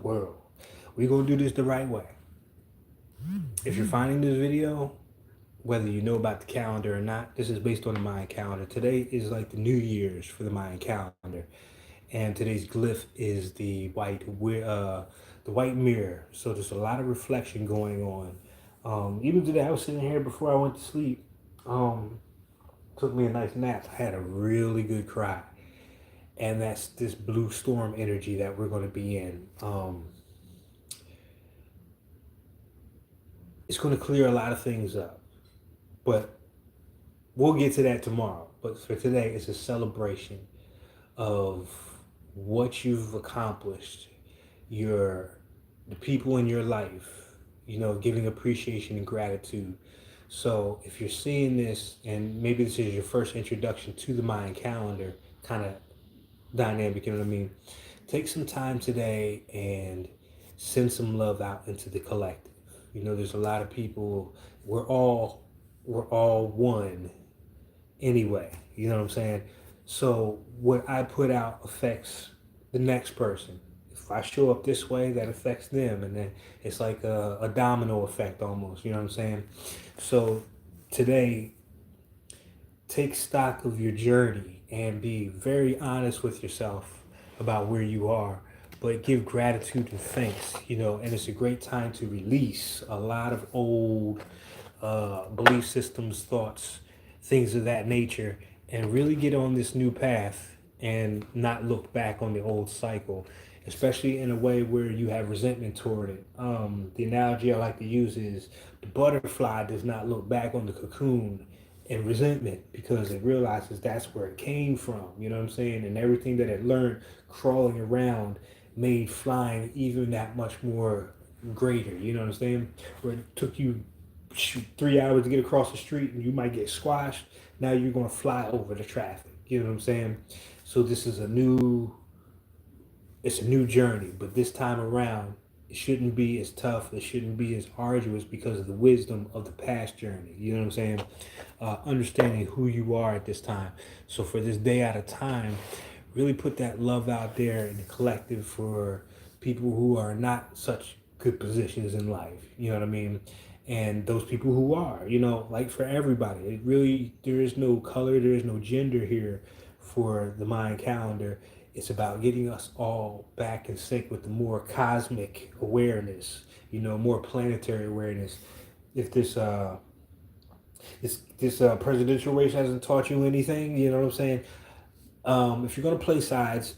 world. We're going to do this the right way. If you're finding this video, whether you know about the calendar or not, this is based on the Mayan calendar. Today is like the New Year's for the Mayan calendar, and today's glyph is the white mirror. So there's a lot of reflection going on. Even today, I was sitting here before I went to sleep. Took me a nice nap. I had a really good cry, and that's this blue storm energy that we're going to be in. It's going to clear a lot of things up, but we'll get to that tomorrow. But for today, it's a celebration of what you've accomplished, the people in your life, giving appreciation and gratitude. So if you're seeing this, and maybe this is your first introduction to the Mayan calendar, kind of dynamic, you know what I mean? Take some time today and send some love out into the collective. There's a lot of people. We're all one anyway. You know what I'm saying? So what I put out affects the next person. If I show up this way, that affects them, and then it's like a domino effect almost. You know what I'm saying? So today, take stock of your journey and be very honest with yourself about where you are, but give gratitude and thanks, and it's a great time to release a lot of old belief systems, thoughts, things of that nature, and really get on this new path and not look back on the old cycle, especially in a way where you have resentment toward it. The analogy I like to use is the butterfly does not look back on the cocoon in resentment because it realizes that's where it came from, you know what I'm saying? And everything that it learned crawling around made flying even that much more greater, you know what I'm saying? Where it took you 3 hours to get across the street and you might get squashed, now you're going to fly over the traffic, you know what I'm saying? So this is it's a new journey, but this time around it shouldn't be as tough, it shouldn't be as arduous because of the wisdom of the past journey, you know what I'm saying? Understanding who you are at this time. So for this day at a time, really put that love out there in the collective for people who are not such good positions in life, you know what I mean? And those people who are, like for everybody. There is no color, there is no gender here for the Mayan calendar. It's about getting us all back in sync with the more cosmic awareness, more planetary awareness. If this presidential race hasn't taught you anything, you know what I'm saying? If you're going to play sides,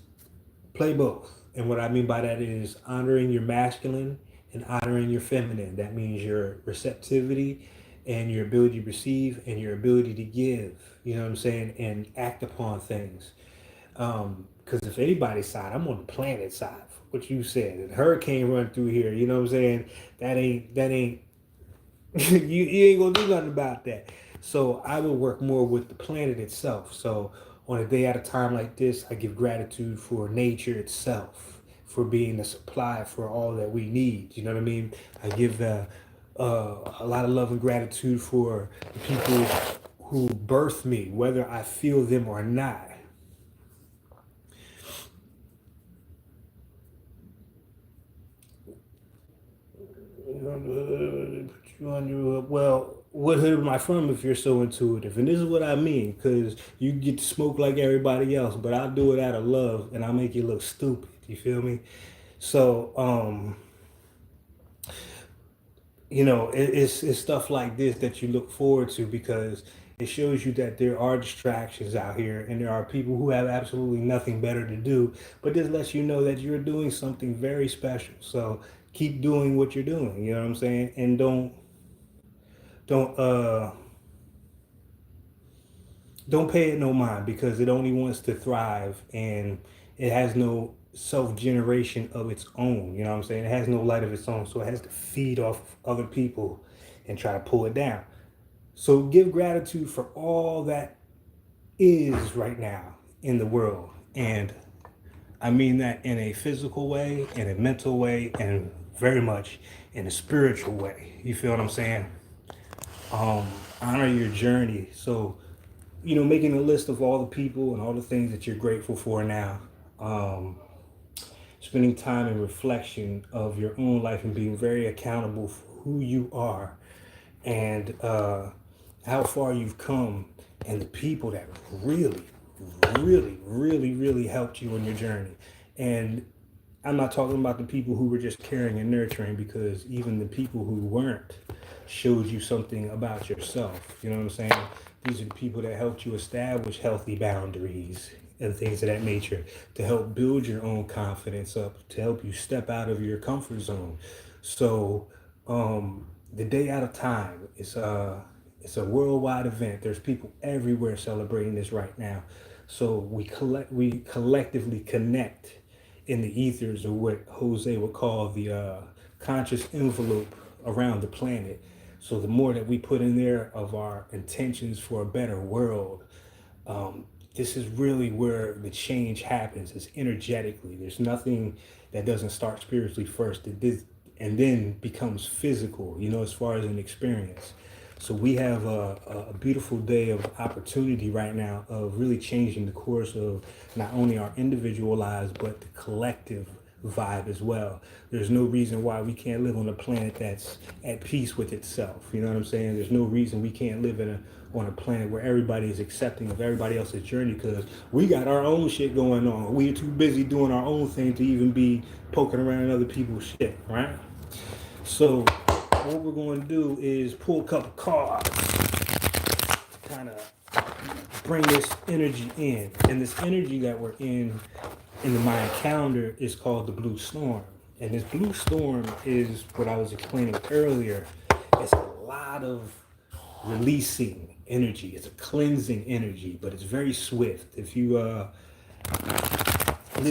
play both. And what I mean by that is honoring your masculine and honoring your feminine. That means your receptivity and your ability to receive and your ability to give, you know what I'm saying, and act upon things. Because if anybody's side, I'm on the planet side, what you said. And hurricane run through here, you know what I'm saying? That ain't you ain't gonna do nothing about that. So I will work more with the planet itself. So on a day at a time like this, I give gratitude for nature itself, for being the supply for all that we need. You know what I mean? I give a lot of love and gratitude for the people who birthed me, whether I feel them or not. Well, what hood am I from if you're so intuitive? And this is what I mean, because you get to smoke like everybody else, but I'll do it out of love and I'll make you look stupid. You feel me? So, it's stuff like this that you look forward to because it shows you that there are distractions out here and there are people who have absolutely nothing better to do. But this lets you know that you're doing something very special. So keep doing what you're doing. You know what I'm saying? And don't uh don't pay it no mind because it only wants to thrive and it has no self-generation of its own. You know what I'm saying? It has no light of its own, so it has to feed off of other people and try to pull it down. So give gratitude for all that is right now in the world. And I mean that in a physical way, in a mental way, and very much in a spiritual way. You feel what I'm saying? Honor your journey. So, making a list of all the people and all the things that you're grateful for now. It's spending time in reflection of your own life and being very accountable for who you are and how far you've come and the people that really, really helped you on your journey. And I'm not talking about the people who were just caring and nurturing, because even the people who weren't showed you something about yourself. You know what I'm saying? These are the people that helped you establish healthy boundaries and things of that nature, to help build your own confidence up, to help you step out of your comfort zone. So the day out of time, it's a worldwide event. There's people everywhere celebrating this right now. So we collectively connect in the ethers, or what Jose would call the conscious envelope around the planet. So the more that we put in there of our intentions for a better world, this is really where the change happens. It's energetically. There's nothing that doesn't start spiritually first. And then becomes physical, as far as an experience. So we have a beautiful day of opportunity right now of really changing the course of not only our individual lives, but the collective vibe as well. There's no reason why we can't live on a planet that's at peace with itself. You know what I'm saying? There's no reason we can't live on a planet where everybody is accepting of everybody else's journey, because we got our own shit going on. We're too busy doing our own thing to even be poking around in other people's shit, right? So what we're going to do is pull a couple cards to kind of bring this energy in. And this energy that we're in the Mayan calendar is called the blue storm. And this blue storm is what I was explaining earlier. It's a lot of releasing energy. It's a cleansing energy, but it's very swift. If you live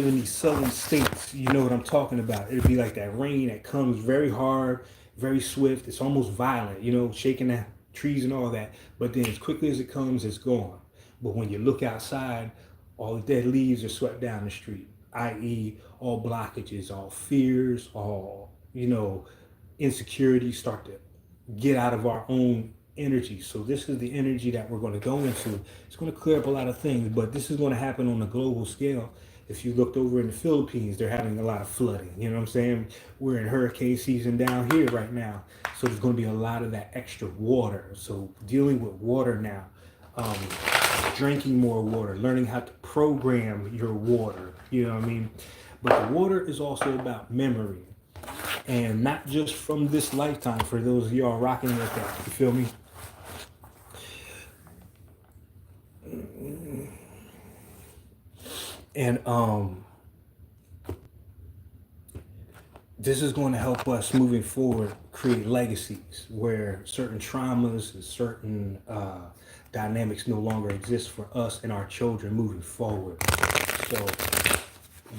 in these southern states, you know what I'm talking about. It'd be like that rain that comes very hard, very swift. It's almost violent, shaking the trees and all that. But then as quickly as it comes, it's gone. But when you look outside, all the dead leaves are swept down the street, i.e. all blockages, all fears, all, insecurities start to get out of our own energy. So this is the energy that we're going to go into. It's going to clear up a lot of things, but this is going to happen on a global scale. If you looked over in the Philippines, they're having a lot of flooding. You know what I'm saying? We're in hurricane season down here right now. So there's going to be a lot of that extra water. So dealing with water now, drinking more water, learning how to program your water. You know what I mean? But the water is also about memory. And not just from this lifetime, for those of y'all rocking with that. You feel me? And this is going to help us moving forward create legacies where certain traumas and certain dynamics no longer exist for us and our children moving forward. So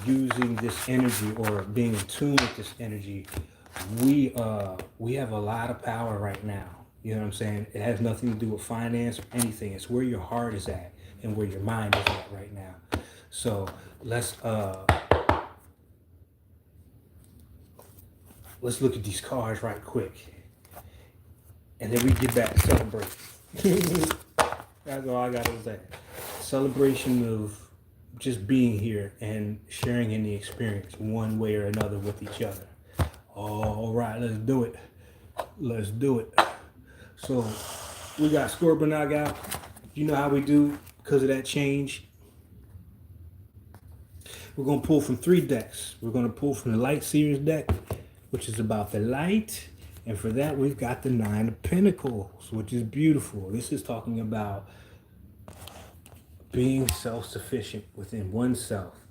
using this energy, or being in tune with this energy, we have a lot of power right now. You know what I'm saying? It has nothing to do with finance or anything. It's where your heart is at and where your mind is at right now. So let's look at these cards right quick, and then we get back to celebrating. That's all I gotta say. Celebration of just being here and sharing in the experience one way or another with each other. All right, let's do it. Let's do it. So we got Scorpionog out. You know how we do because of that change. We're going to pull from 3 decks. We're going to pull from the Light Series deck, which is about the light. And for that, we've got the 9 of Pentacles, which is beautiful. This is talking about being self-sufficient within oneself.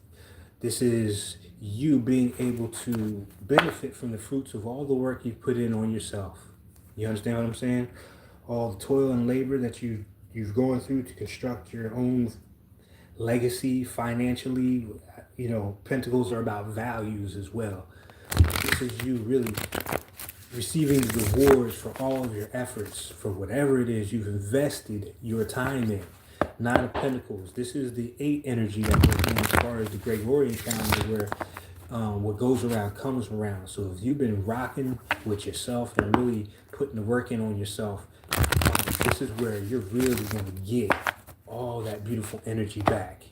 This is you being able to benefit from the fruits of all the work you've put in on yourself. You understand what I'm saying? All the toil and labor that you've gone through to construct your own legacy financially. Pentacles are about values as well. This is you really receiving the rewards for all of your efforts, for whatever it is you've invested your time in. 9 of Pentacles. This is the 8 energy that we're in as far as the Gregorian calendar, where what goes around comes around. So if you've been rocking with yourself and really putting the work in on yourself, this is where you're really going to get all that beautiful energy back.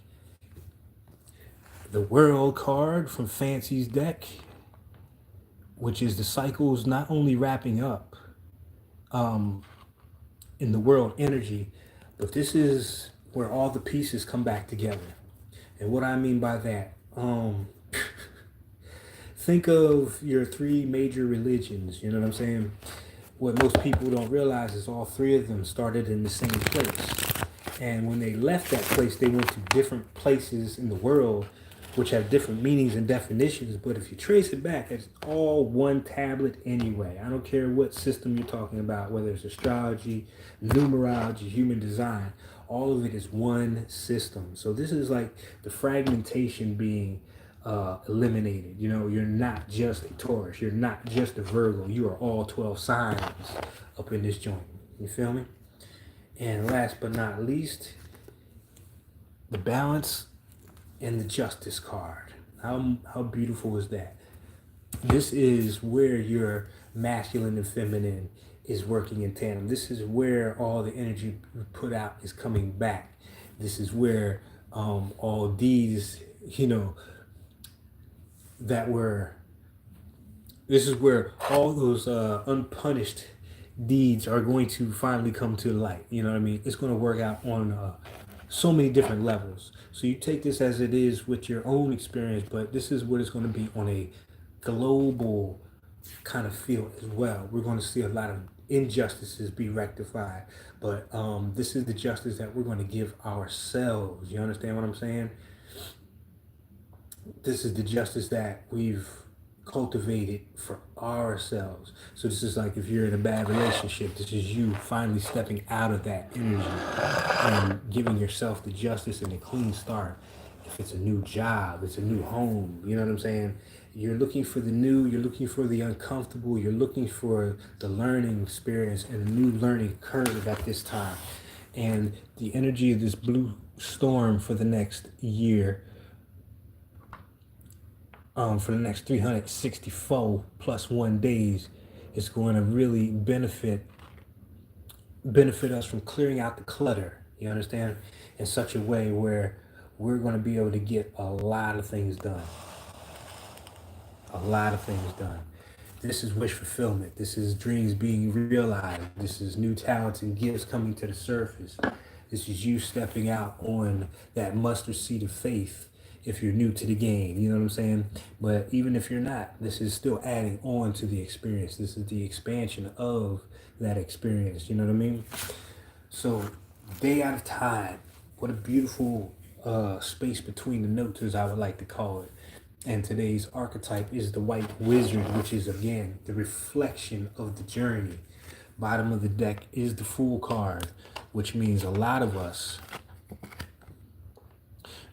the World card from Fancy's deck, which is the cycles not only wrapping up um, in the world energy, but this is where all the pieces come back together. And what I mean by that, think of your three major religions, you know what I'm saying? What most people don't realize is all three of them started in the same place. And when they left that place, they went to different places in the world, which have different meanings and definitions. But if you trace it back, it's all one tablet anyway. I don't care what system you're talking about, whether it's astrology, numerology, human design, all of it is one system. So this is like the fragmentation being eliminated. You know, you're not just a Taurus, you're not just a Virgo, you are all 12 signs up in this joint. You feel me? And last but not least, the balance and the justice card. How beautiful is that? This is where your masculine and feminine is working in tandem. This is where all the energy you put out is coming back. This is where all these, you know, that were, this is where all those unpunished deeds are going to finally come to light. You know what I mean? It's going to work out on so many different levels. So you take this as it is with your own experience, but this is what it's going to be on a global kind of feel as well. We're going to see a lot of injustices be rectified, but this is the justice that we're going to give ourselves. You understand what I'm saying? This is the justice that we've cultivated for ourselves. So this is like if you're in a bad relationship, this is you finally stepping out of that energy and giving yourself the justice and the clean start. If it's a new job, it's a new home, you know what I'm saying? You're looking for the new, you're looking for the uncomfortable, you're looking for the learning experience and a new learning curve at this time. And the energy of this blue storm for the next year, for the next 364 plus 1 days, is going to really benefit us from clearing out the clutter, you understand, in such a way where we're going to be able to get a lot of things done. A lot of things done. This is wish fulfillment. This is dreams being realized. This is new talents and gifts coming to the surface. This is you stepping out on that mustard seed of faith if you're new to the game, you know what I'm saying? But even if you're not, this is still adding on to the experience. This is the expansion of that experience, you know what I mean? So, day at a time, what a beautiful space between the notes, as I would like to call it. And today's archetype is the white wizard, which is again the reflection of the journey. Bottom of the deck is the Fool card, which means a lot of us,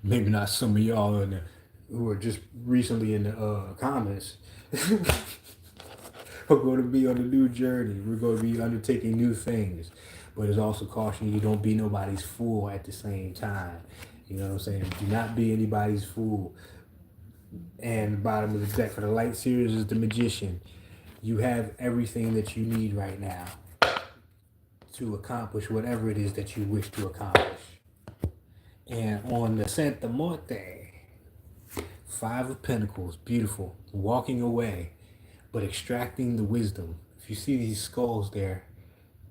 maybe not some of y'all in the, who are just recently in the comments, are going to be on a new journey. We're going to be undertaking new things. But it's also cautioning you don't be nobody's fool at the same time. You know what I'm saying? Do not be anybody's fool. And bottom of the deck for the light series is the Magician. You have everything that you need right now to accomplish whatever it is that you wish to accomplish. And on the Santa Muerte, Five of Pentacles, beautiful, walking away, but extracting the wisdom. If you see these skulls there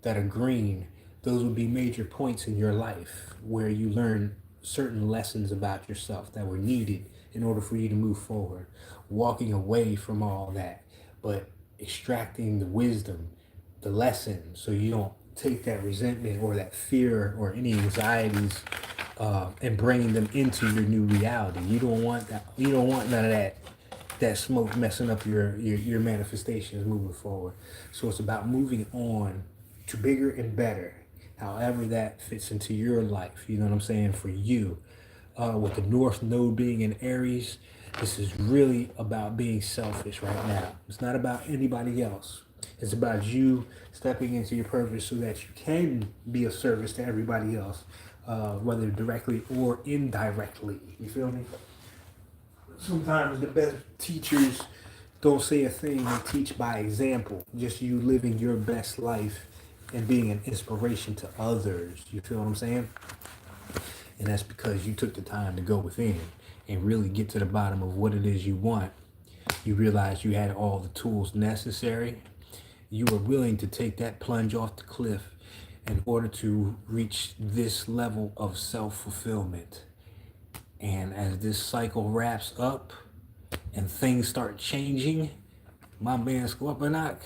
that are green, those would be major points in your life where you learn certain lessons about yourself that were needed in order for you to move forward. Walking away from all that, but extracting the wisdom, the lesson, so you don't take that resentment or that fear or any anxieties and bringing them into your new reality. You don't want that. You don't want none of that smoke messing up your manifestations moving forward. So it's about moving on to bigger and better, however that fits into your life. You know what I'm saying? For you, with the North Node being in Aries, this is really about being selfish right now. It's not about anybody else. It's about you stepping into your purpose so that you can be of service to everybody else, whether directly or indirectly. You feel me? Sometimes the best teachers don't say a thing, they teach by example. Just you living your best life and being an inspiration to others. You feel what I'm saying? And that's because you took the time to go within and really get to the bottom of what it is you want, you realize you had all the tools necessary. You were willing to take that plunge off the cliff in order to reach this level of self-fulfillment. And as this cycle wraps up and things start changing, my man Scorpionak,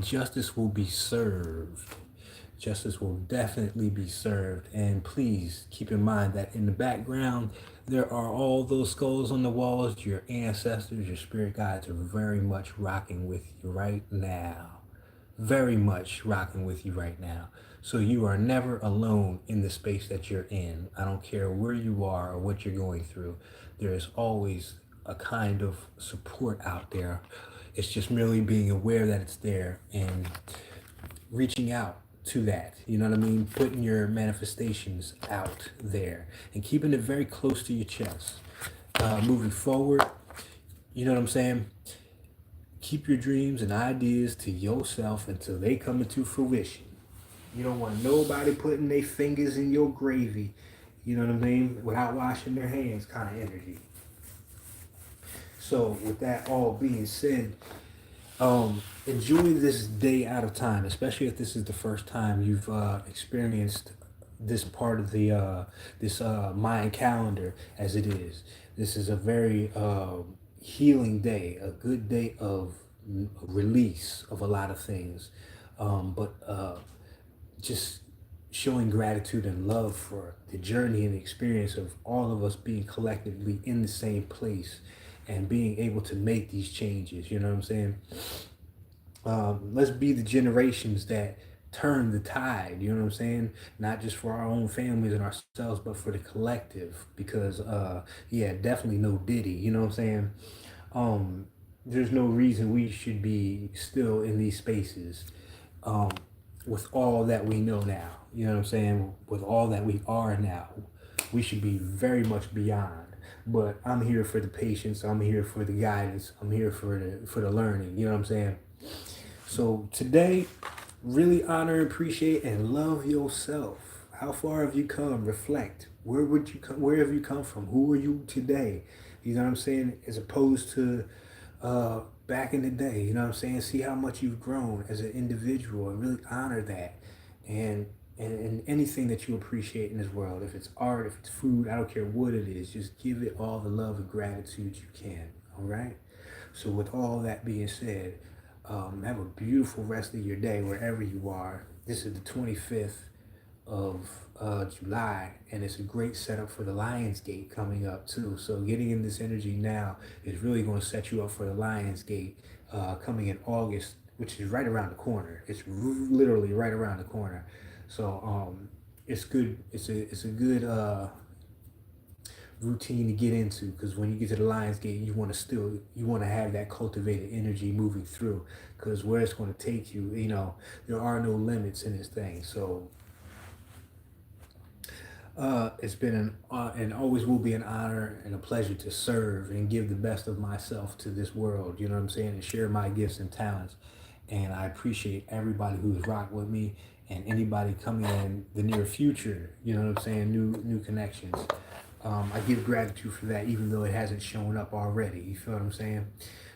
justice will be served. Justice will definitely be served. And please keep in mind that in the background, there are all those skulls on the walls. Your ancestors, your spirit guides are very much rocking with you right now. Very much rocking with you right now. So you are never alone in the space that you're in. I don't care where you are or what you're going through. There is always a kind of support out there. It's just merely being aware that it's there and reaching out to that. You know what I mean? Putting your manifestations out there and keeping it very close to your chest. Moving forward, you know what I'm saying? Keep your dreams and ideas to yourself until they come into fruition. You don't want nobody putting their fingers in your gravy, you know what I mean, without washing their hands kind of energy. So with that all being said, enjoy this day out of time, especially if this is the first time you've experienced this part of the this Mayan calendar as it is. This is a very healing day, a good day of release of a lot of things, but just showing gratitude and love for the journey and the experience of all of us being collectively in the same place and being able to make these changes. You know what I'm saying? Let's be the generations that turn the tide, you know what I'm saying? Not just for our own families and ourselves, but for the collective. Because yeah, definitely no Diddy, you know what I'm saying? There's no reason we should be still in these spaces with all that we know now, you know what I'm saying? With all that we are now, we should be very much beyond. But I'm here for the patience, I'm here for the guidance, I'm here for the learning, you know what I'm saying? So today, really honor, appreciate, and love yourself. How far have you come? Reflect. Where would you come? Where have you come from? Who are you today? You know what I'm saying? As opposed to back in the day. You know what I'm saying? See how much you've grown as an individual, and really honor that. And and anything that you appreciate in this world, if it's art, if it's food, I don't care what it is, just give it all the love and gratitude you can. All right. So with all that being said, have a beautiful rest of your day wherever you are. This is the 25th of July, and it's a great setup for the Lionsgate coming up too. So getting in this energy now is really going to set you up for the Lionsgate coming in August, which is right around the corner. It's literally right around the corner. So it's good. It's a good routine to get into, because when you get to the Lionsgate, you want to have that cultivated energy moving through, because where it's going to take you, you know, there are no limits in this thing. So it's been and always will be an honor and a pleasure to serve and give the best of myself to this world, you know what I'm saying, and share my gifts and talents. And I appreciate everybody who's rocked with me, and anybody coming in the near future, you know what I'm saying, new connections. I give gratitude for that, even though it hasn't shown up already. You feel what I'm saying?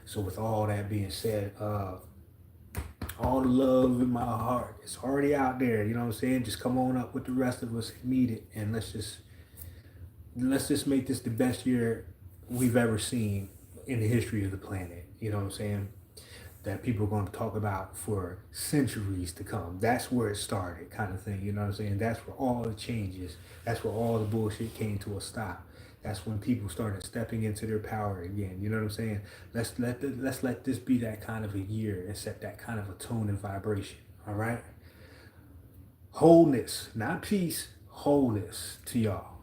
So with all that being said, all the love in my heart, it's already out there. You know what I'm saying? Just come on up with the rest of us and meet it, and let's just make this the best year we've ever seen in the history of the planet. You know what I'm saying? That people are going to talk about for centuries to come. That's where it started, kind of thing. You know what I'm saying? That's where all the changes, that's where all the bullshit came to a stop. That's when people started stepping into their power again. You know what I'm saying? Let's let this be that kind of a year and set that kind of a tone and vibration. All right? Wholeness, not peace, wholeness to y'all.